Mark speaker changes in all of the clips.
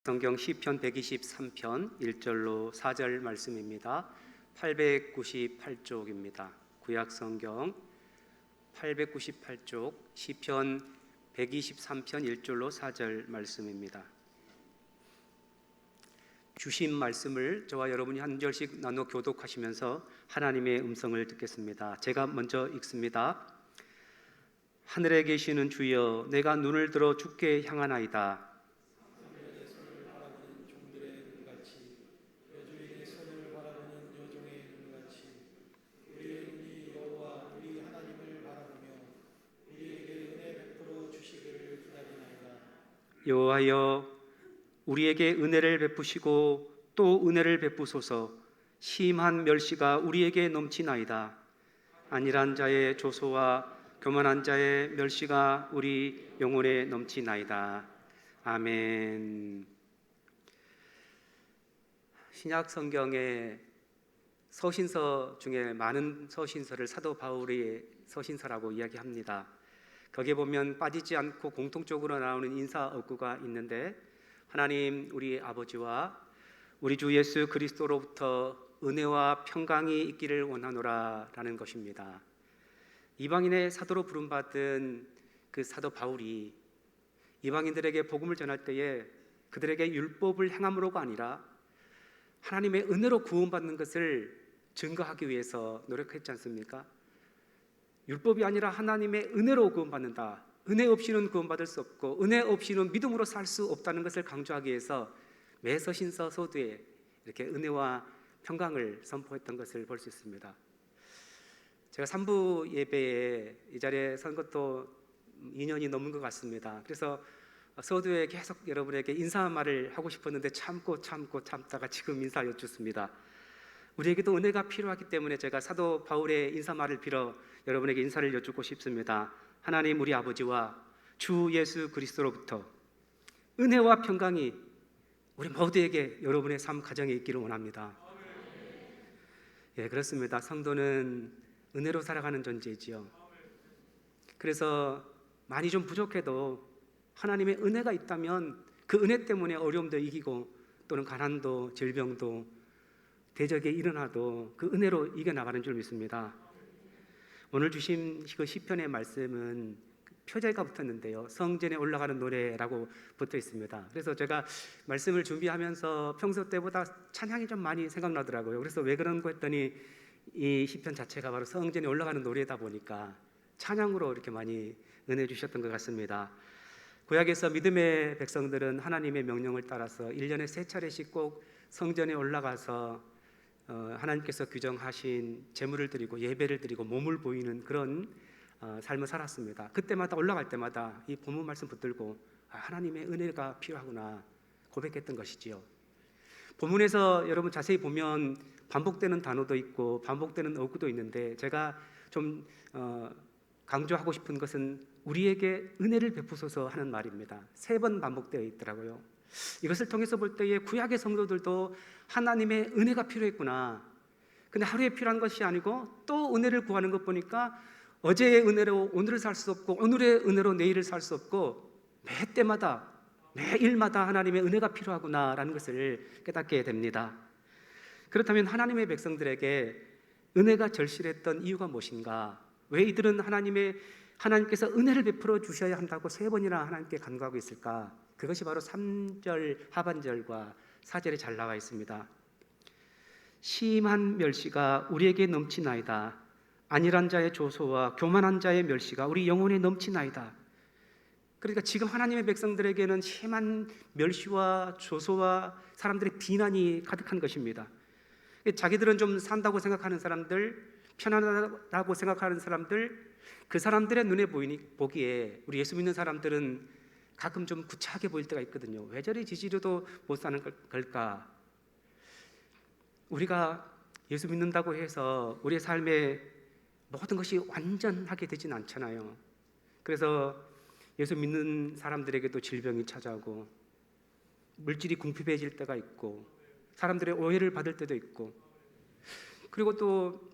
Speaker 1: 성경 시편 123편 1절로 4절 말씀입니다. 898쪽입니다. 구약 성경 898쪽 시편 123편 1절로 4절 말씀입니다. 주신 말씀을 저와 여러분이 한 절씩 나눠 교독하시면서 하나님의 음성을 듣겠습니다. 제가 먼저 읽습니다. 하늘에 계시는 주여, 내가 눈을 들어 주께 향하나이다. 여호와여, 우리에게 은혜를 베푸시고 또 은혜를 베푸소서. 심한 멸시가 우리에게 넘치나이다. 안일한 자의 조소와 교만한 자의 멸시가 우리 영혼에 넘치나이다. 아멘. 신약 성경의 서신서 중에 많은 서신서를 사도 바울의 서신서라고 이야기합니다. 거기에 보면 빠지지 않고 공통적으로 나오는 인사 어구가 있는데, 하나님 우리 아버지와 우리 주 예수 그리스도로부터 은혜와 평강이 있기를 원하노라 라는 것입니다. 이방인의 사도로 부름받은 그 사도 바울이 이방인들에게 복음을 전할 때에 그들에게 율법을 행함으로가 아니라 하나님의 은혜로 구원받는 것을 증거하기 위해서 노력했지 않습니까? 율법이 아니라 하나님의 은혜로 구원받는다. 은혜 없이는 구원받을 수 없고 은혜 없이는 믿음으로 살 수 없다는 것을 강조하기 위해서 매 서신서 서두에 이렇게 은혜와 평강을 선포했던 것을 볼 수 있습니다. 제가 3부 예배에 이 자리에 선 것도 2년이 넘은 것 같습니다. 그래서 서두에 계속 여러분에게 인사말을 하고 싶었는데 참다가 지금 인사 여쭙습니다. 우리에게도 은혜가 필요하기 때문에 제가 사도 바울의 인사말을 빌어 여러분에게 인사를 여쭙고 싶습니다. 하나님 우리 아버지와 주 예수 그리스도로부터 은혜와 평강이 우리 모두에게 여러분의 삶 가정에 있기를 원합니다. 예, 그렇습니다. 성도는 은혜로 살아가는 존재이지요. 그래서 많이 좀 부족해도 하나님의 은혜가 있다면 그 은혜 때문에 어려움도 이기고 또는 가난도 질병도 대적에 일어나도 그 은혜로 이겨나가는 줄 믿습니다. 오늘 주신 그 시편의 말씀은 표제가 붙었는데요, 성전에 올라가는 노래라고 붙어 있습니다. 그래서 제가 말씀을 준비하면서 평소 때보다 찬양이 좀 많이 생각나더라고요. 그래서 왜 그런 거 했더니 이 시편 자체가 바로 성전에 올라가는 노래다 보니까 찬양으로 이렇게 많이 은혜 주셨던 것 같습니다. 구약에서 믿음의 백성들은 하나님의 명령을 따라서 1년에 3차례씩 꼭 성전에 올라가서 하나님께서 규정하신 제물을 드리고 예배를 드리고 몸을 보이는 그런 삶을 살았습니다. 그때마다 올라갈 때마다 이 본문 말씀 붙들고 하나님의 은혜가 필요하구나 고백했던 것이지요. 본문에서 여러분 자세히 보면 반복되는 단어도 있고 반복되는 어구도 있는데, 제가 좀 강조하고 싶은 것은 우리에게 은혜를 베푸소서 하는 말입니다. 3번 반복되어 있더라고요. 이것을 통해서 볼 때에 구약의 성도들도 하나님의 은혜가 필요했구나. 근데 하루에 필요한 것이 아니고 또 은혜를 구하는 것 보니까 어제의 은혜로 오늘을 살 수 없고 오늘의 은혜로 내일을 살 수 없고 매 때마다 매일마다 하나님의 은혜가 필요하구나라는 것을 깨닫게 됩니다. 그렇다면 하나님의 백성들에게 은혜가 절실했던 이유가 무엇인가? 왜 이들은 하나님께서 은혜를 베풀어 주셔야 한다고 3번이나 하나님께 간구하고 있을까? 그것이 바로 3절 하반절과 4절에 잘 나와 있습니다. 심한 멸시가 우리에게 넘치나이다. 안일한 자의 조소와 교만한 자의 멸시가 우리 영혼에 넘치나이다. 그러니까 지금 하나님의 백성들에게는 심한 멸시와 조소와 사람들의 비난이 가득한 것입니다. 자기들은 좀 산다고 생각하는 사람들, 편안하다고 생각하는 사람들, 그 사람들의 눈에 보기에 우리 예수 믿는 사람들은 가끔 좀 구차하게 보일 때가 있거든요. 왜 저리 지지려도 못 사는 걸까? 우리가 예수 믿는다고 해서 우리의 삶에 모든 것이 완전하게 되진 않잖아요. 그래서 예수 믿는 사람들에게도 질병이 찾아오고 물질이 궁핍해질 때가 있고 사람들의 오해를 받을 때도 있고, 그리고 또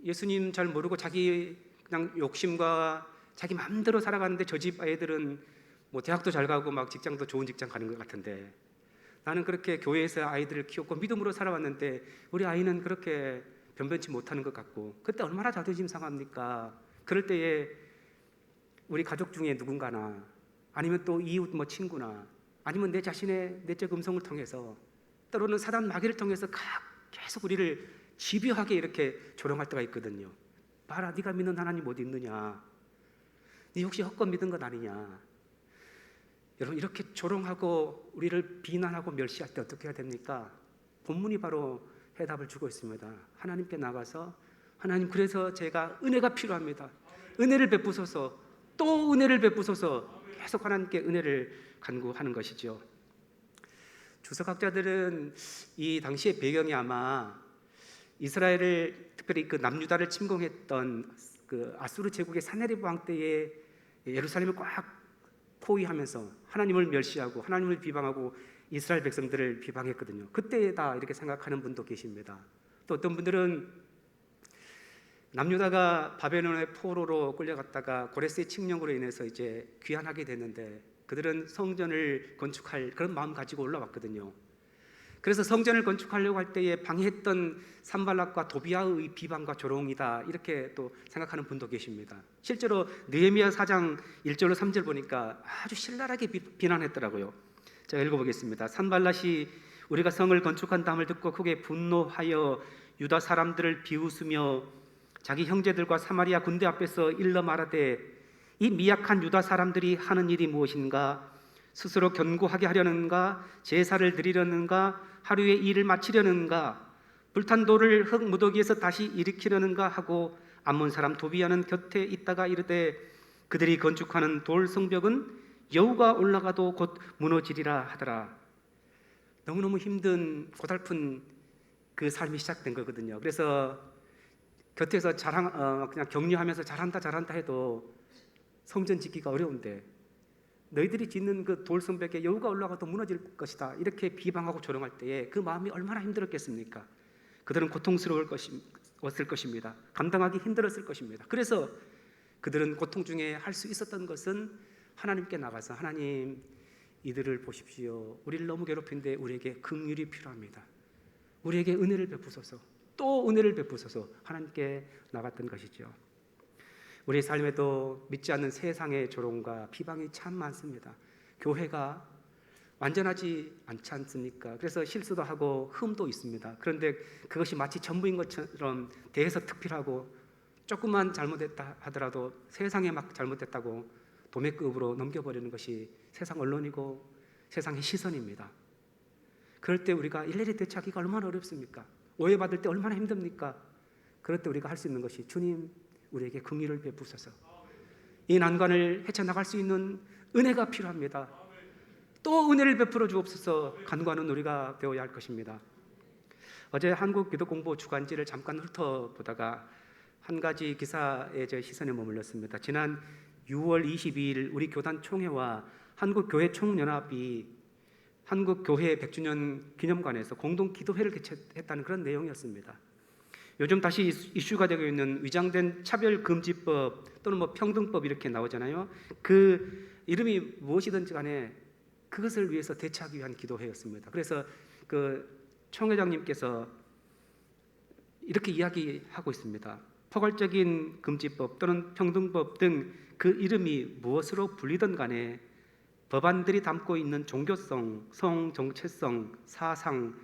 Speaker 1: 예수님 잘 모르고 자기 그냥 욕심과 자기 마음대로 살아가는데 저 집 아이들은 뭐 대학도 잘 가고 막 직장도 좋은 직장 가는 것 같은데 나는 그렇게 교회에서 아이들을 키웠고 믿음으로 살아왔는데 우리 아이는 그렇게 변변치 못하는 것 같고, 그때 얼마나 자존심 상합니까? 그럴 때에 우리 가족 중에 누군가나, 아니면 또 이웃 뭐 친구나, 아니면 내 자신의 내적 음성을 통해서, 때로는 사단 마귀를 통해서 계속 우리를 집요하게 이렇게 조롱할 때가 있거든요. 봐라, 네가 믿는 하나님 어디 있느냐, 네 혹시 헛것 믿은 것 아니냐. 여러분, 이렇게 조롱하고 우리를 비난하고 멸시할 때 어떻게 해야 됩니까? 본문이 바로 해답을 주고 있습니다. 하나님께 나가서, 하나님, 그래서 제가 은혜가 필요합니다. 은혜를 베푸소서, 또 은혜를 베푸소서, 계속 하나님께 은혜를 간구하는 것이죠. 주석학자들은 이 당시의 배경이 아마 이스라엘을, 특별히 그 남유다를 침공했던 그 아수르 제국의 사네립 왕 때에 예루살렘을 꽉 포위하면서 하나님을 멸시하고 하나님을 비방하고 이스라엘 백성들을 비방했거든요. 그때다 이렇게 생각하는 분도 계십니다. 또 어떤 분들은 남유다가 바벨론의 포로로 끌려갔다가 고레스의 칙령으로 인해서 이제 귀환하게 됐는데, 그들은 성전을 건축할 그런 마음 가지고 올라왔거든요. 그래서 성전을 건축하려고 할 때에 방해했던 산발락과 도비아의 비방과 조롱이다 이렇게 또 생각하는 분도 계십니다. 실제로 느헤미야 4장 1절로 3절 보니까 아주 신랄하게 비난했더라고요. 제가 읽어보겠습니다. 산발락이 우리가 성을 건축한다함을 듣고 크게 분노하여 유다 사람들을 비웃으며 자기 형제들과 사마리아 군대 앞에서 일러 말하되, 이 미약한 유다 사람들이 하는 일이 무엇인가? 스스로 견고하게 하려는가? 제사를 드리려는가? 하루의 일을 마치려는가? 불탄 돌을 흙 무더기에서 다시 일으키려는가 하고, 암몬 사람 도비아는 곁에 있다가 이르되, 그들이 건축하는 돌 성벽은 여우가 올라가도 곧 무너지리라 하더라. 너무너무 힘든 고달픈 그 삶이 시작된 거거든요. 그래서 곁에서 그냥 격려하면서 잘한다 해도 성전 짓기가 어려운데, 너희들이 짓는 그 돌성벽에 여우가 올라가도 무너질 것이다 이렇게 비방하고 조롱할 때에 그 마음이 얼마나 힘들었겠습니까? 그들은 고통스러웠을 것입니다. 감당하기 힘들었을 것입니다. 그래서 그들은 고통 중에 할 수 있었던 것은 하나님께 나가서, 하나님, 이들을 보십시오. 우리를 너무 괴롭힌데 우리에게 긍휼이 필요합니다. 우리에게 은혜를 베푸소서, 또 은혜를 베푸소서 하나님께 나갔던 것이죠. 우리 삶에도 믿지 않는 세상의 조롱과 비방이 참 많습니다. 교회가 완전하지 않지 않습니까? 그래서 실수도 하고 흠도 있습니다. 그런데 그것이 마치 전부인 것처럼 대해서 특필하고, 조금만 잘못했다 하더라도 세상에 막 잘못했다고 도매급으로 넘겨버리는 것이 세상 언론이고 세상의 시선입니다. 그럴 때 우리가 일일이 대처하기가 얼마나 어렵습니까? 오해받을 때 얼마나 힘듭니까? 그럴 때 우리가 할 수 있는 것이, 주님, 우리에게 긍휼을 베푸소서, 이 난관을 헤쳐나갈 수 있는 은혜가 필요합니다. 또 은혜를 베풀어 주옵소서. 간구하는 우리가 되어야 할 것입니다. 어제 한국 기독공부 주간지를 잠깐 훑어보다가 한 가지 기사에 제 시선에 머물렀습니다. 지난 6월 22일 우리 교단 총회와 한국교회 총연합이 한국교회 100주년 기념관에서 공동 기도회를 개최했다는 그런 내용이었습니다. 요즘 다시 이슈가 되고 있는 위장된 차별금지법 또는 뭐 평등법 이렇게 나오잖아요. 그 이름이 무엇이든지 간에 그것을 위해서 대처하기 위한 기도회였습니다. 그래서 그 총회장님께서 이렇게 이야기하고 있습니다. 포괄적인 금지법 또는 평등법 등 그 이름이 무엇으로 불리든 간에 법안들이 담고 있는 종교성, 성 정체성, 사상,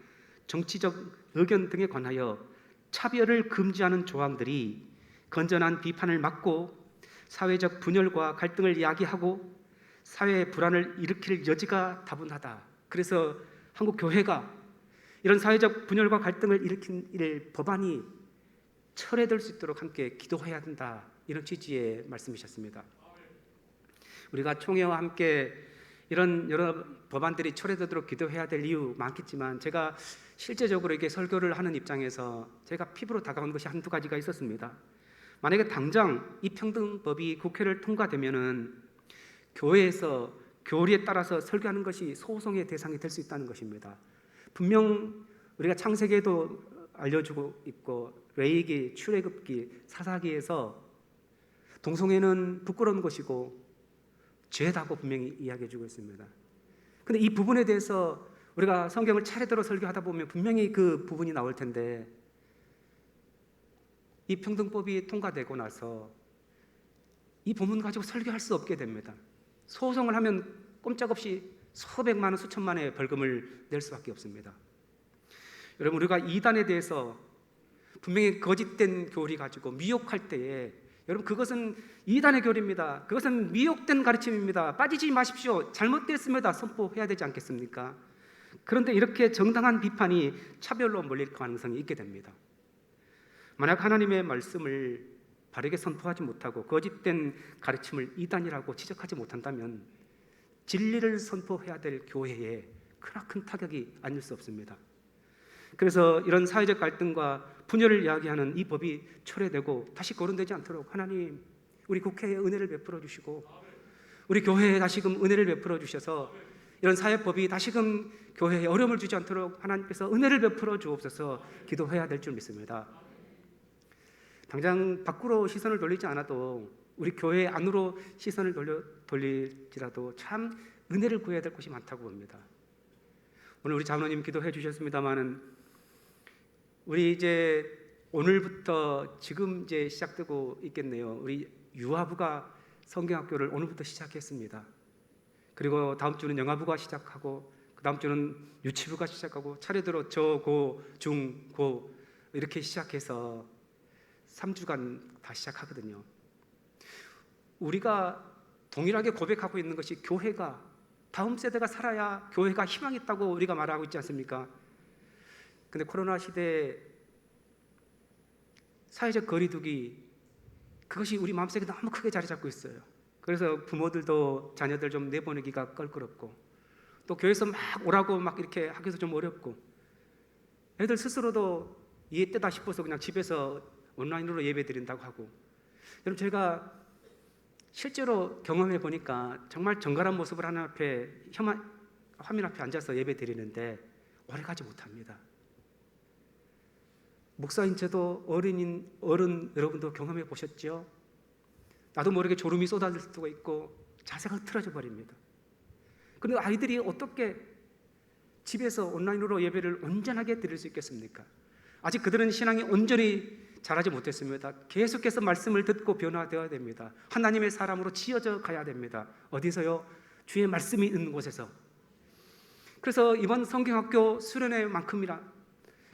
Speaker 1: 정치적 의견 등에 관하여 차별을 금지하는 조항들이 건전한 비판을 막고 사회적 분열과 갈등을 야기하고 사회의 불안을 일으킬 여지가 다분하다. 그래서 한국 교회가 이런 사회적 분열과 갈등을 일으킨 법안이 철회될 수 있도록 함께 기도해야 된다, 이런 취지의 말씀이셨습니다. 우리가 총회와 함께 이런 여러 법안들이 철회되도록 기도해야 될 이유 많겠지만, 제가 실제적으로 이게 설교를 하는 입장에서 제가 피부로 다가온 것이 한두 가지가 있었습니다. 만약에 당장 이 평등법이 국회를 통과되면은 교회에서 교리에 따라서 설교하는 것이 소송의 대상이 될 수 있다는 것입니다. 분명 우리가 창세기에도 알려주고 있고, 레위기, 출애굽기, 사사기에서 동성애는 부끄러운 것이고 죄다고 분명히 이야기해주고 있습니다. 그런데 이 부분에 대해서 우리가 성경을 차례대로 설교하다 보면 분명히 그 부분이 나올 텐데, 이 평등법이 통과되고 나서 이 본문 가지고 설교할 수 없게 됩니다. 소송을 하면 꼼짝없이 수백만 원, 수천만 원의 벌금을 낼 수밖에 없습니다. 여러분, 우리가 이단에 대해서 분명히 거짓된 교리 가지고 미혹할 때에, 여러분, 그것은 이단의 교리입니다. 그것은 미혹된 가르침입니다. 빠지지 마십시오. 잘못됐습니다. 선포해야 되지 않겠습니까? 그런데 이렇게 정당한 비판이 차별로 몰릴 가능성이 있게 됩니다. 만약 하나님의 말씀을 바르게 선포하지 못하고 거짓된 가르침을 이단이라고 지적하지 못한다면 진리를 선포해야 될 교회에 크나큰 타격이 아닐 수 없습니다. 그래서 이런 사회적 갈등과 분열을 이야기하는 이 법이 철회되고 다시 거론되지 않도록 하나님, 우리 국회에 은혜를 베풀어 주시고 우리 교회에 다시금 은혜를 베풀어 주셔서 이런 사회법이 다시금 교회에 어려움을 주지 않도록 하나님께서 은혜를 베풀어 주옵소서 기도해야 될 줄 믿습니다. 당장 밖으로 시선을 돌리지 않아도 우리 교회 안으로 시선을 돌릴지라도 참 은혜를 구해야 될 것이 많다고 봅니다. 오늘 우리 장로님 기도해 주셨습니다마는 우리 이제 오늘부터 지금 이제 시작되고 있겠네요. 우리 유아부가 성경학교를 오늘부터 시작했습니다. 그리고 다음 주는 영아부가 시작하고 그 다음 주는 유치부가 시작하고 차례대로 저고 중고 이렇게 시작해서 3주간 다 시작하거든요. 우리가 동일하게 고백하고 있는 것이 교회가, 다음 세대가 살아야 교회가 희망이 있다고 우리가 말하고 있지 않습니까? 근데 코로나 시대에 사회적 거리두기, 그것이 우리 마음속에 너무 크게 자리 잡고 있어요. 그래서 부모들도 자녀들 좀 내보내기가 껄끄럽고, 또 교회에서 막 오라고 막 이렇게 하기도 좀 어렵고, 애들 스스로도 이해 때다 싶어서 그냥 집에서 온라인으로 예배 드린다고 하고. 여러분, 제가 실제로 경험해 보니까 정말 정갈한 모습을 하나님 앞에, 화면 앞에 앉아서 예배 드리는데 오래 가지 못합니다. 목사인 저도 어른 여러분도 경험해 보셨죠? 나도 모르게 졸음이 쏟아질 수가 있고 자세가 흐트러져 버립니다. 그런데 아이들이 어떻게 집에서 온라인으로 예배를 온전하게 드릴 수 있겠습니까? 아직 그들은 신앙이 온전히 자라지 못했습니다. 계속해서 말씀을 듣고 변화되어야 됩니다. 하나님의 사람으로 지어져 가야 됩니다. 어디서요? 주의 말씀이 있는 곳에서. 그래서 이번 성경학교 수련회 만큼이나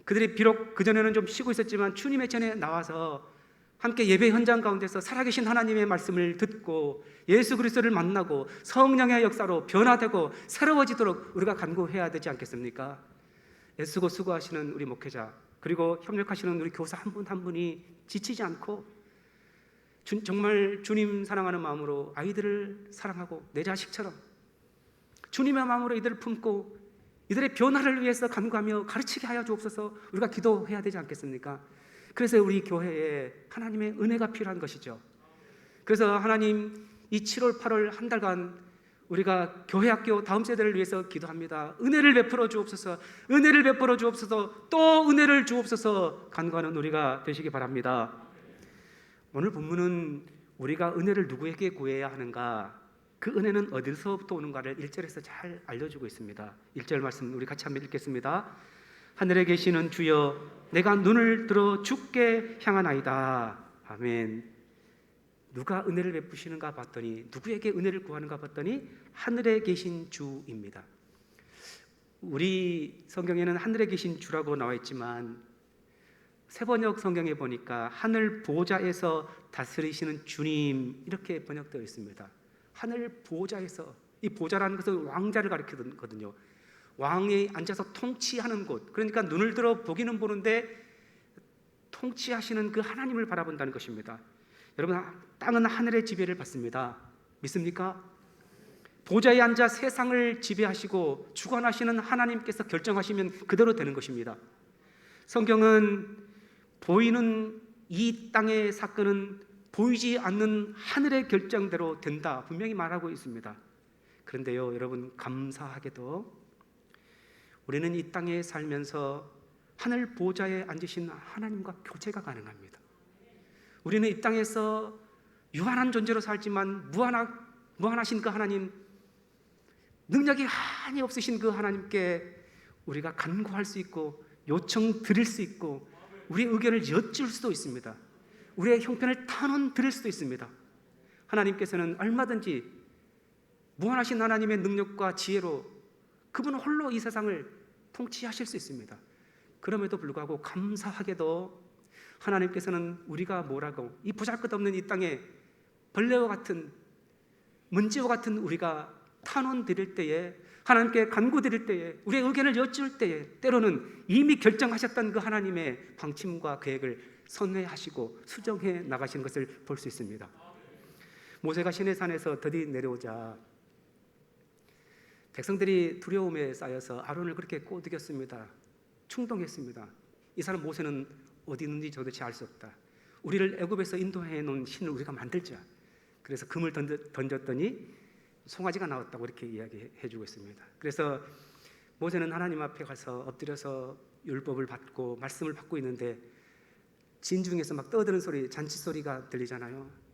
Speaker 1: 그들이 비록 그전에는 좀 쉬고 있었지만 주님의 전에 나와서 함께 예배 현장 가운데서 살아계신 하나님의 말씀을 듣고 예수 그리스도를 만나고 성령의 역사로 변화되고 새로워지도록 우리가 간구해야 되지 않겠습니까? 애쓰고 수고하시는 우리 목회자, 그리고 협력하시는 우리 교사 한 분 한 분이 지치지 않고 정말 주님 사랑하는 마음으로 아이들을 사랑하고 내 자식처럼 주님의 마음으로 이들을 품고 이들의 변화를 위해서 간구하며 가르치게 하여 주옵소서. 우리가 기도해야 되지 않겠습니까? 그래서 우리 교회에 하나님의 은혜가 필요한 것이죠. 그래서 하나님, 이 7월 8월 한 달간 우리가 교회학교 다음 세대를 위해서 기도합니다. 은혜를 베풀어 주옵소서, 은혜를 베풀어 주옵소서, 또 은혜를 주옵소서 간구하는 우리가 되시기 바랍니다. 오늘 본문은 우리가 은혜를 누구에게 구해야 하는가, 그 은혜는 어디서부터 오는가를 1절에서 잘 알려주고 있습니다. 1절 말씀 우리 같이 한번 읽겠습니다. 하늘에 계시는 주여, 내가 눈을 들어 주께 향하나이다. 아멘. 누가 은혜를 베푸시는가 봤더니, 누구에게 은혜를 구하는가 봤더니 하늘에 계신 주입니다. 우리 성경에는 하늘에 계신 주라고 나와 있지만 새번역 성경에 보니까 하늘 보좌에서 다스리시는 주님, 이렇게 번역되어 있습니다. 하늘 보좌에서, 이 보좌라는 것은 왕자를 가리키거든요. 왕이 앉아서 통치하는 곳, 그러니까 눈을 들어 보기는 보는데 통치하시는 그 하나님을 바라본다는 것입니다. 여러분, 땅은 하늘의 지배를 받습니다. 믿습니까? 보좌에 앉아 세상을 지배하시고 주관하시는 하나님께서 결정하시면 그대로 되는 것입니다. 성경은 보이는 이 땅의 사건은 보이지 않는 하늘의 결정대로 된다 분명히 말하고 있습니다. 그런데요, 여러분, 감사하게도 우리는 이 땅에 살면서 하늘 보좌에 앉으신 하나님과 교제가 가능합니다. 우리는 이 땅에서 유한한 존재로 살지만 무한하신 그 하나님, 능력이 한이 없으신 그 하나님께 우리가 간구할 수 있고 요청 드릴 수 있고 우리의 의견을 여쭐 수도 있습니다. 우리의 형편을 탄원 드릴 수도 있습니다. 하나님께서는 얼마든지 무한하신 하나님의 능력과 지혜로 그분 홀로 이 세상을 통치하실 수 있습니다. 그럼에도 불구하고 감사하게도 하나님께서는 우리가 뭐라고 이 보잘것없는 이 땅에 벌레와 같은 먼지와 같은 우리가 탄원 드릴 때에 하나님께 간구 드릴 때에 우리의 의견을 여쭐 때에 때로는 이미 결정하셨던 그 하나님의 방침과 계획을 선회하시고 수정해 나가시는 것을 볼 수 있습니다. 모세가 시내산에서 더디 내려오자 백성들이 두려움에 쌓여서 아론을 그렇게 꼬드겼습니다. 충동했습니다. 이 사람 모세는 어디 있는지 도대체 알 수 없다. 우리를 애굽에서 인도해 놓은 신을 우리가 만들자. 그래서 금을 던졌더니 송아지가 나왔다고 이렇게 이야기해 주고 있습니다. 그래서 모세는 하나님 앞에 가서 엎드려서 율법을 받고 말씀을 받고 있는데 진중에서 막 떠드는 소리, 잔치 소리가 들리잖아요.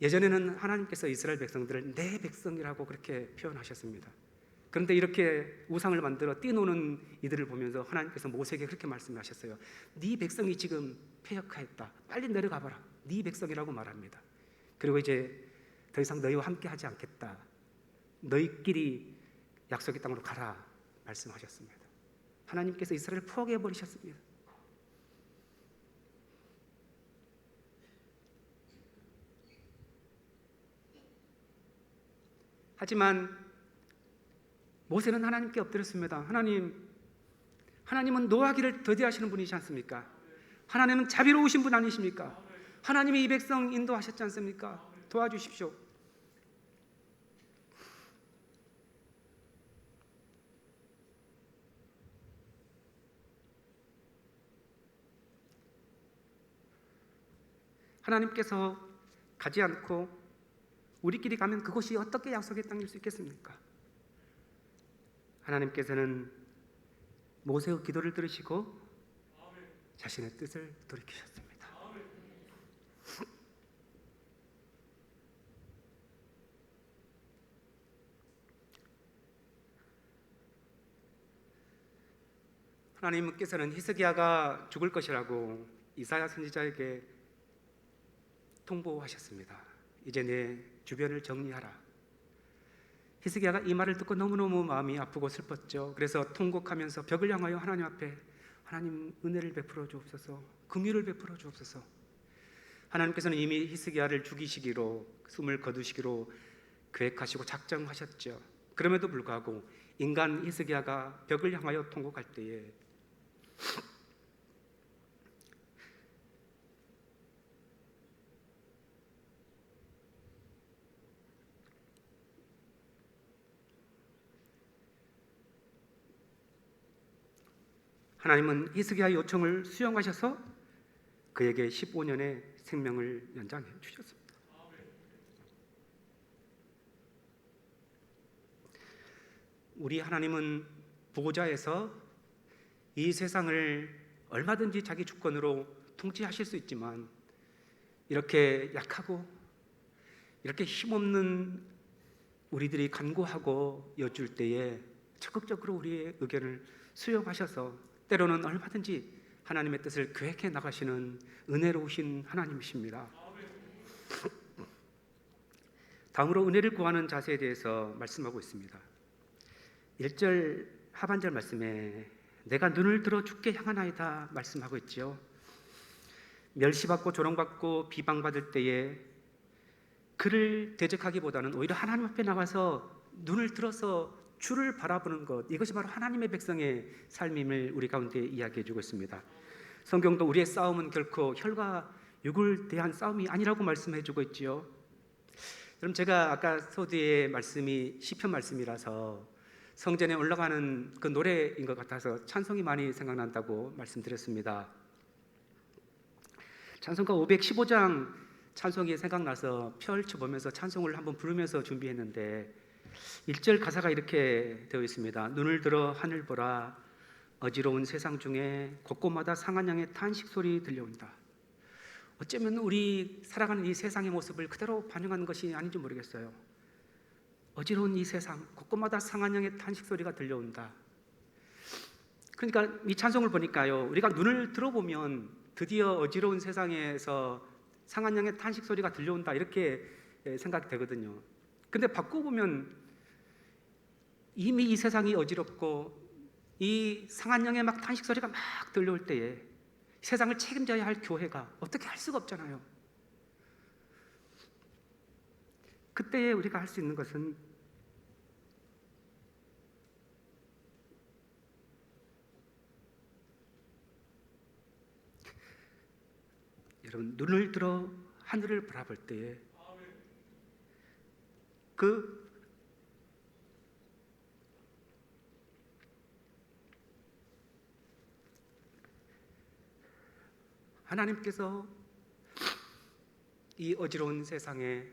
Speaker 1: 예전에는 하나님께서 이스라엘 백성들을 내 백성이라고 그렇게 표현하셨습니다. 그런데 이렇게 우상을 만들어 뛰노는 이들을 보면서 하나님께서 모세에게 그렇게 말씀하셨어요. 네 백성이 지금 패역하였다. 빨리 내려가봐라. 네 백성이라고 말합니다. 그리고 이제 더 이상 너희와 함께 하지 않겠다. 너희끼리 약속의 땅으로 가라 말씀하셨습니다. 하나님께서 이스라엘을 포기해버리셨습니다. 하지만 모세는 하나님께 엎드렸습니다. 하나님은 노하기를 더디하시는 분이지 않습니까? 하나님은 자비로우신 분 아니십니까? 하나님이 이 백성 인도하셨지 않습니까? 도와주십시오. 하나님께서 가지 않고 우리끼리 가면 그곳이 어떻게 약속의 땅일 수 있겠습니까? 하나님께서는 모세의 기도를 들으시고 자신의 뜻을 돌이키셨습니다. 하나님께서는 히스기야가 죽을 것이라고 이사야 선지자에게 통보하셨습니다. 이제 내 주변을 정리하라. 히스기야가 이 말을 듣고 너무너무 마음이 아프고 슬펐죠. 그래서 통곡하면서 벽을 향하여 하나님 앞에 하나님 은혜를 베풀어 주옵소서, 긍휼을 베풀어 주옵소서. 하나님께서는 이미 히스기야를 죽이시기로 숨을 거두시기로 계획하시고 작정하셨죠. 그럼에도 불구하고 인간 히스기야가 벽을 향하여 통곡할 때에 하나님은 히스기야의 요청을 수용하셔서 그에게 15년의 생명을 연장해 주셨습니다. 우리 하나님은 보호자에서 이 세상을 얼마든지 자기 주권으로 통치하실 수 있지만 이렇게 약하고 이렇게 힘없는 우리들이 간구하고 여쭐 때에 적극적으로 우리의 의견을 수용하셔서 때로는 얼마든지 하나님의 뜻을 계획해 나가시는 은혜로우신 하나님이십니다. 다음으로 은혜를 구하는 자세에 대해서 말씀하고 있습니다. 1절 하반절 말씀에 내가 눈을 들어 주께 향하나이다 말씀하고 있지요. 멸시받고 조롱받고 비방받을 때에 그를 대적하기보다는 오히려 하나님 앞에 나가서 눈을 들어서 주를 바라보는 것, 이것이 바로 하나님의 백성의 삶임을 우리 가운데 이야기해 주고 있습니다. 성경도 우리의 싸움은 결코 혈과 육을 대한 싸움이 아니라고 말씀해 주고 있지요. 그럼 제가 아까 서두에 말씀이 시편 말씀이라서 성전에 올라가는 그 노래인 것 같아서 찬송이 많이 생각난다고 말씀드렸습니다. 찬송가 515장 찬송이 생각나서 펼쳐보면서 찬송을 한번 부르면서 준비했는데 1절 가사가 이렇게 되어 있습니다. 눈을 들어 하늘 보라 어지러운 세상 중에 곳곳마다 상한 양의 탄식 소리 들려온다. 어쩌면 우리 살아가는 이 세상의 모습을 그대로 반영하는 것이 아닌지 모르겠어요. 어지러운 이 세상 곳곳마다 상한 양의 탄식 소리가 들려온다. 그러니까 이 찬송을 보니까요, 우리가 눈을 들어보면 드디어 어지러운 세상에서 상한 양의 탄식 소리가 들려온다, 이렇게 생각이 되거든요. 근데 바꿔보면 이미 이 세상이 어지럽고 이 상한 양의 막 탄식 소리가 막 들려올 때에 세상을 책임져야 할 교회가 어떻게 할 수가 없잖아요. 그때에 우리가 할 수 있는 것은 여러분, 눈을 들어 하늘을 바라볼 때에 그 하나님께서 이 어지러운 세상에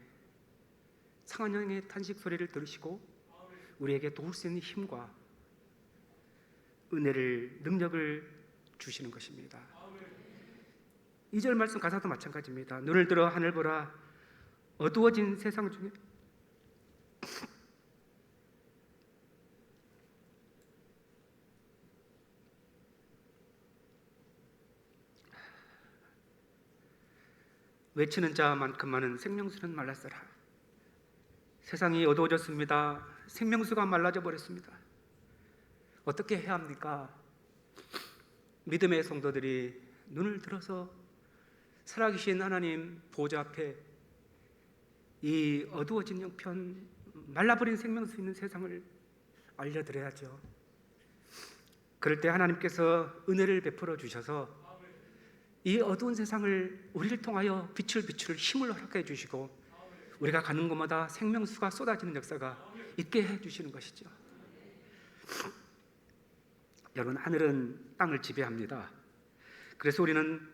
Speaker 1: 상한 양의 탄식 소리를 들으시고 우리에게 도울 수 있는 힘과 은혜를, 능력을 주시는 것입니다. 2절 말씀 가사도 마찬가지입니다. 눈을 들어 하늘 보라, 어두워진 세상 중에 외치는 자만큼만은 생명수는 말랐어라. 세상이 어두워졌습니다. 생명수가 말라져 버렸습니다. 어떻게 해야 합니까? 믿음의 성도들이 눈을 들어서 살아계신 하나님 보좌 앞에 이 어두워진 형편, 말라버린 생명수 있는 세상을 알려드려야죠. 그럴 때 하나님께서 은혜를 베풀어 주셔서 이 어두운 세상을 우리를 통하여 빛을 비출 힘을 허락해 주시고 우리가 가는 곳마다 생명수가 쏟아지는 역사가 있게 해 주시는 것이죠. 여러분, 하늘은 땅을 지배합니다. 그래서 우리는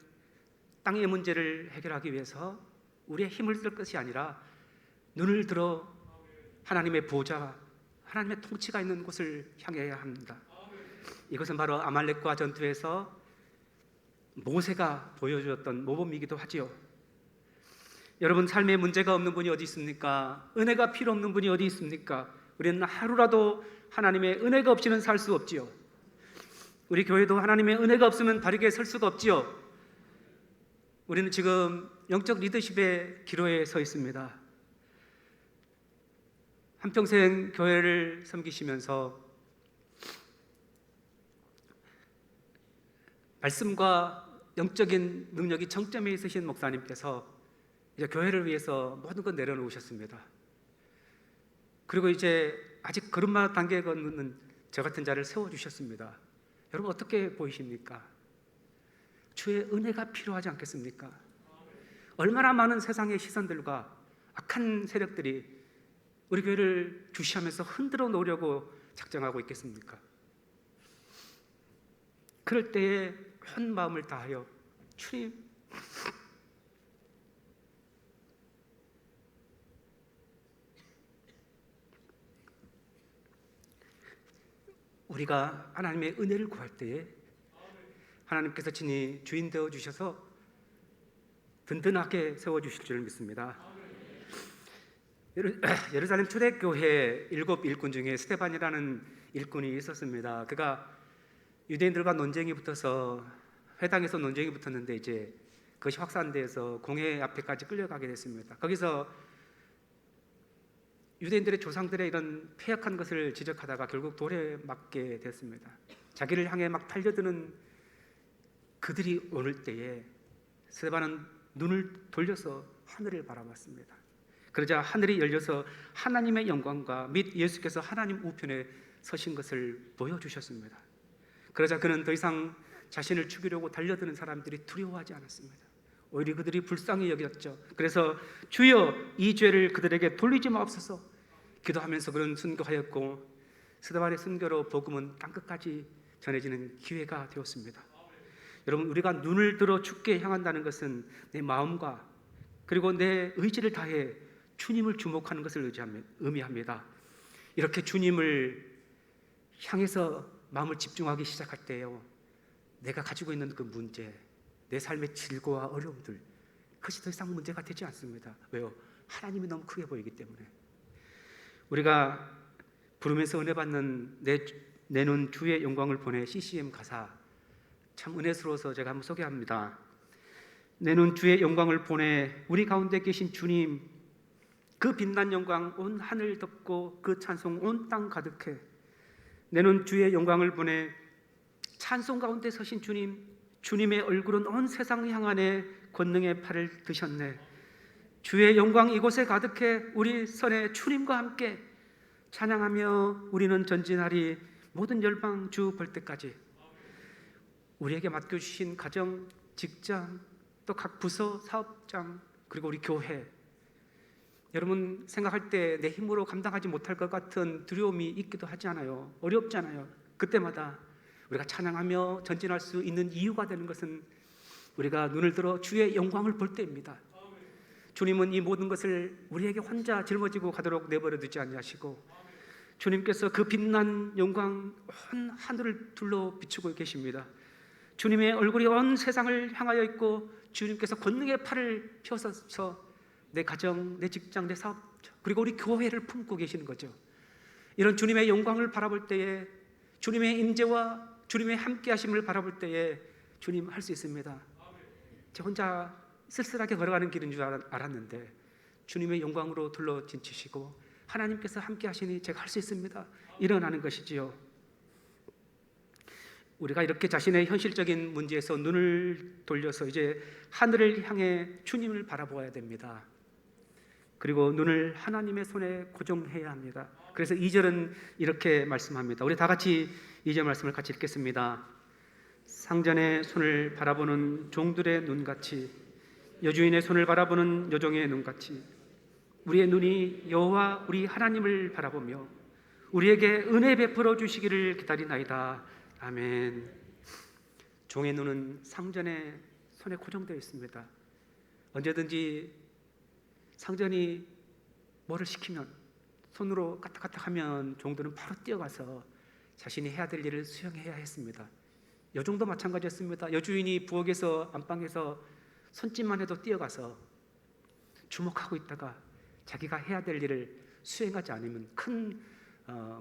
Speaker 1: 땅의 문제를 해결하기 위해서 우리의 힘을 쓸 것이 아니라 눈을 들어 하나님의 보좌, 하나님의 통치가 있는 곳을 향해야 합니다. 이것은 바로 아말렉과 전투에서 모세가 보여주었던 모범이기도 하지요. 여러분, 삶에 문제가 없는 분이 어디 있습니까? 은혜가 필요 없는 분이 어디 있습니까? 우리는 하루라도 하나님의 은혜가 없이는 살 수 없지요. 우리 교회도 하나님의 은혜가 없으면 바르게 설 수가 없지요. 우리는 지금 영적 리더십의 기로에 서 있습니다. 한평생 교회를 섬기시면서 말씀과 영적인 능력이 정점에 있으신 목사님께서 이제 교회를 위해서 모든 것 내려놓으셨습니다. 그리고 이제 아직 걸음마 단계에 걷는 저 같은 자를 세워주셨습니다. 여러분, 어떻게 보이십니까? 주의 은혜가 필요하지 않겠습니까? 얼마나 많은 세상의 시선들과 악한 세력들이 우리 교회를 주시하면서 흔들어 놓으려고 작정하고 있겠습니까? 그럴 때에 한 마음을 다하여 주님, 우리가 하나님의 은혜를 구할 때에 하나님께서 친히 주인 되어 주셔서 든든하게 세워주실 줄 믿습니다. 예루살렘 초대교회 7 일꾼 중에 스데반이라는 일꾼이 있었습니다. 그가 유대인들과 논쟁이 붙어서 회당에서 논쟁이 붙었는데 이제 그것이 확산돼서 공회 앞에까지 끌려가게 됐습니다. 거기서 유대인들의 조상들의 이런 폐역한 것을 지적하다가 결국 돌에 맞게 됐습니다. 자기를 향해 막 달려드는 그들이 오를 때에 스데반은 눈을 돌려서 하늘을 바라봤습니다. 그러자 하늘이 열려서 하나님의 영광과 및 예수께서 하나님 우편에 서신 것을 보여주셨습니다. 그러자 그는 더 이상 자신을 죽이려고 달려드는 사람들이 두려워하지 않았습니다. 오히려 그들이 불쌍히 여겼죠. 그래서 주여, 이 죄를 그들에게 돌리지 마옵소서 기도하면서 그런 순교하였고, 스데반의 순교로 복음은 땅끝까지 전해지는 기회가 되었습니다. 여러분, 우리가 눈을 들어 주께 향한다는 것은 내 마음과 그리고 내 의지를 다해 주님을 주목하는 것을 의미합니다. 이렇게 주님을 향해서 마음을 집중하기 시작할 때요, 내가 가지고 있는 그 문제, 내 삶의 질고와 어려움들, 그것이 더 이상 문제가 되지 않습니다. 왜요? 하나님이 너무 크게 보이기 때문에. 우리가 부르면서 은혜 받는 내 내 눈 주의 영광을 보내. CCM 가사 참 은혜스러워서 제가 한번 소개합니다. 내 눈 주의 영광을 보내. 우리 가운데 계신 주님, 그 빛난 영광 온 하늘 덮고 그 찬송 온 땅 가득해. 내 눈 주의 영광을 보내. 찬송 가운데 서신 주님, 주님의 얼굴은 온 세상 향하네. 권능의 팔을 드셨네. 주의 영광 이곳에 가득해. 우리 선에 주님과 함께 찬양하며 우리는 전진하리. 모든 열방 주 볼 때까지. 우리에게 맡겨주신 가정, 직장, 또 각 부서, 사업장, 그리고 우리 교회, 여러분 생각할 때 내 힘으로 감당하지 못할 것 같은 두려움이 있기도 하지 않아요? 어렵잖아요. 그때마다 우리가 찬양하며 전진할 수 있는 이유가 되는 것은 우리가 눈을 들어 주의 영광을 볼 때입니다. 주님은 이 모든 것을 우리에게 혼자 짊어지고 가도록 내버려 두지 아니하시고 주님께서 그 빛난 영광 온 하늘을 둘러 비추고 계십니다. 주님의 얼굴이 온 세상을 향하여 있고 주님께서 권능의 팔을 펴서 내 가정, 내 직장, 내 사업, 그리고 우리 교회를 품고 계시는 거죠. 이런 주님의 영광을 바라볼 때에, 주님의 임재와 주님의 함께하심을 바라볼 때에 주님 할 수 있습니다. 저 혼자 쓸쓸하게 걸어가는 길인 줄 알았는데 주님의 영광으로 둘러 진치시고 하나님께서 함께하시니 제가 할 수 있습니다. 일어나는 것이지요. 우리가 이렇게 자신의 현실적인 문제에서 눈을 돌려서 이제 하늘을 향해 주님을 바라보아야 됩니다. 그리고 눈을 하나님의 손에 고정해야 합니다. 그래서 2절은 이렇게 말씀합니다. 우리 다 같이 2절 말씀을 같이 읽겠습니다. 상전의 손을 바라보는 종들의 눈같이, 여주인의 손을 바라보는 여종의 눈같이 우리의 눈이 여호와 우리 하나님을 바라보며 우리에게 은혜 베풀어 주시기를 기다리나이다. 아멘. 종의 눈은 상전의 손에 고정되어 있습니다. 언제든지 상전이 뭐를 시키면, 손으로 까딱까딱하면 종들은 바로 뛰어가서 자신이 해야 될 일을 수행해야 했습니다. 여종도 마찬가지였습니다. 여주인이 부엌에서 안방에서 손짓만 해도 뛰어가서 주목하고 있다가 자기가 해야 될 일을 수행하지 않으면 큰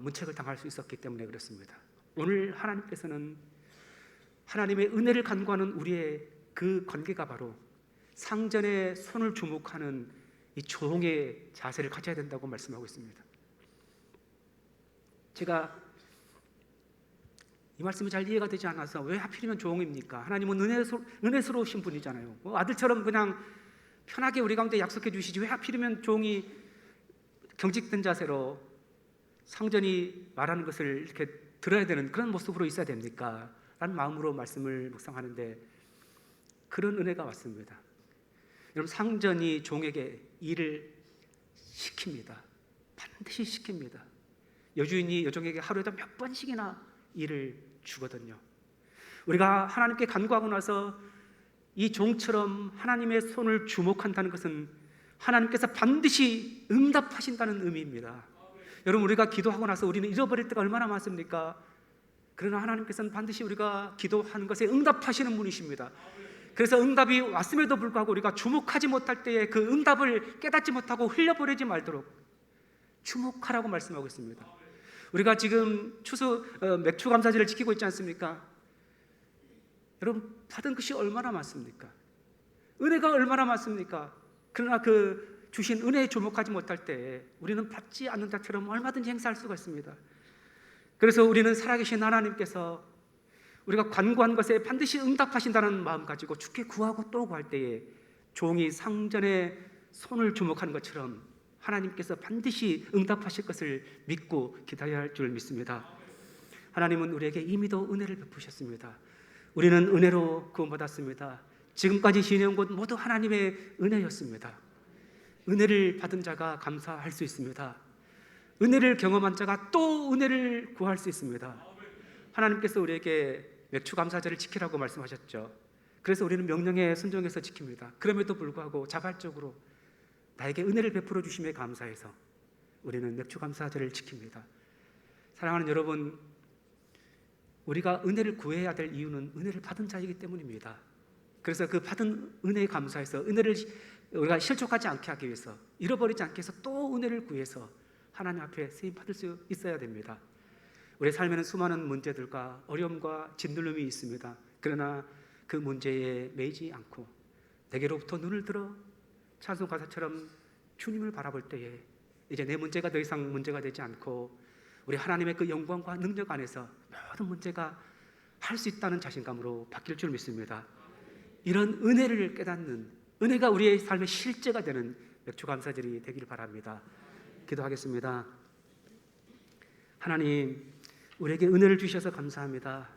Speaker 1: 문책을 당할 수 있었기 때문에 그렇습니다. 오늘 하나님께서는 하나님의 은혜를 간구하는 우리의 그 관계가 바로 상전의 손을 주목하는 이 종의 자세를 가져야 된다고 말씀하고 있습니다. 제가 이 말씀이 잘 이해가 되지 않아서 왜 하필이면 종입니까? 하나님은 은혜스러우신 분이잖아요. 아들처럼 그냥 편하게 우리 가운데 약속해 주시지 왜 하필이면 종이 경직된 자세로 상전이 말하는 것을 이렇게 들어야 되는 그런 모습으로 있어야 됩니까? 라는 마음으로 말씀을 묵상하는데 그런 은혜가 왔습니다. 여러분, 상전이 종에게 일을 시킵니다. 반드시 시킵니다. 여주인이 여종에게 하루에도 몇 번씩이나 일을 주거든요. 우리가 하나님께 간구하고 나서 이 종처럼 하나님의 손을 주목한다는 것은 하나님께서 반드시 응답하신다는 의미입니다. 여러분, 우리가 기도하고 나서 우리는 잃어버릴 때가 얼마나 많습니까? 그러나 하나님께서는 반드시 우리가 기도하는 것에 응답하시는 분이십니다. 그래서 응답이 왔음에도 불구하고 우리가 주목하지 못할 때에 그 응답을 깨닫지 못하고 흘려보내지 말도록 주목하라고 말씀하고 있습니다. 우리가 지금 맥주 감사절을 지키고 있지 않습니까? 여러분, 받은 것이 얼마나 많습니까? 은혜가 얼마나 많습니까? 그러나 그 주신 은혜에 주목하지 못할 때 우리는 받지 않는 자처럼 얼마든지 행사할 수가 있습니다. 그래서 우리는 살아계신 하나님께서 우리가 간구한 것에 반드시 응답하신다는 마음 가지고 주께 구하고 또 구할 때에 종이 상전의 손을 주목하는 것처럼 하나님께서 반드시 응답하실 것을 믿고 기다려야 할 줄 믿습니다. 하나님은 우리에게 이미도 은혜를 베푸셨습니다. 우리는 은혜로 구원받았습니다. 지금까지 지내온 것 모두 하나님의 은혜였습니다. 은혜를 받은 자가 감사할 수 있습니다. 은혜를 경험한 자가 또 은혜를 구할 수 있습니다. 하나님께서 우리에게 맥주 감사절을 지키라고 말씀하셨죠. 그래서 우리는 명령에 순종해서 지킵니다. 그럼에도 불구하고 자발적으로 나에게 은혜를 베풀어 주심에 감사해서 우리는 맥주 감사절을 지킵니다. 사랑하는 여러분, 우리가 은혜를 구해야 될 이유는 은혜를 받은 자이기 때문입니다. 그래서 그 받은 은혜에 감사해서 은혜를 우리가 실족하지 않게 하기 위해서, 잃어버리지 않게 해서 또 은혜를 구해서 하나님 앞에 쓰임 받을 수 있어야 됩니다. 우리 삶에는 수많은 문제들과 어려움과 짓눌림이 있습니다. 그러나 그 문제에 매이지 않고 내게로부터 눈을 들어 찬송 가사처럼 주님을 바라볼 때에 이제 내 문제가 더 이상 문제가 되지 않고 우리 하나님의 그 영광과 능력 안에서 모든 문제가 할 수 있다는 자신감으로 바뀔 줄 믿습니다. 이런 은혜를 깨닫는, 은혜가 우리의 삶의 실제가 되는 맥주 감사절이 되기를 바랍니다. 기도하겠습니다. 하나님, 우리에게 은혜를 주셔서 감사합니다.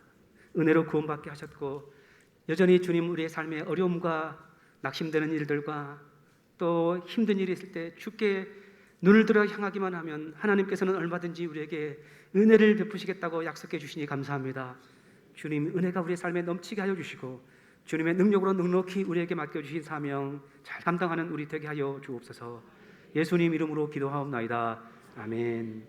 Speaker 1: 은혜로 구원받게 하셨고 여전히 주님, 우리의 삶의 어려움과 낙심되는 일들과 또 힘든 일이 있을 때 주께 눈을 들어 향하기만 하면 하나님께서는 얼마든지 우리에게 은혜를 베푸시겠다고 약속해 주시니 감사합니다. 주님, 은혜가 우리의 삶에 넘치게 하여 주시고 주님의 능력으로 넉넉히 우리에게 맡겨주신 사명 잘 감당하는 우리 되게 하여 주옵소서. 예수님 이름으로 기도하옵나이다. 아멘.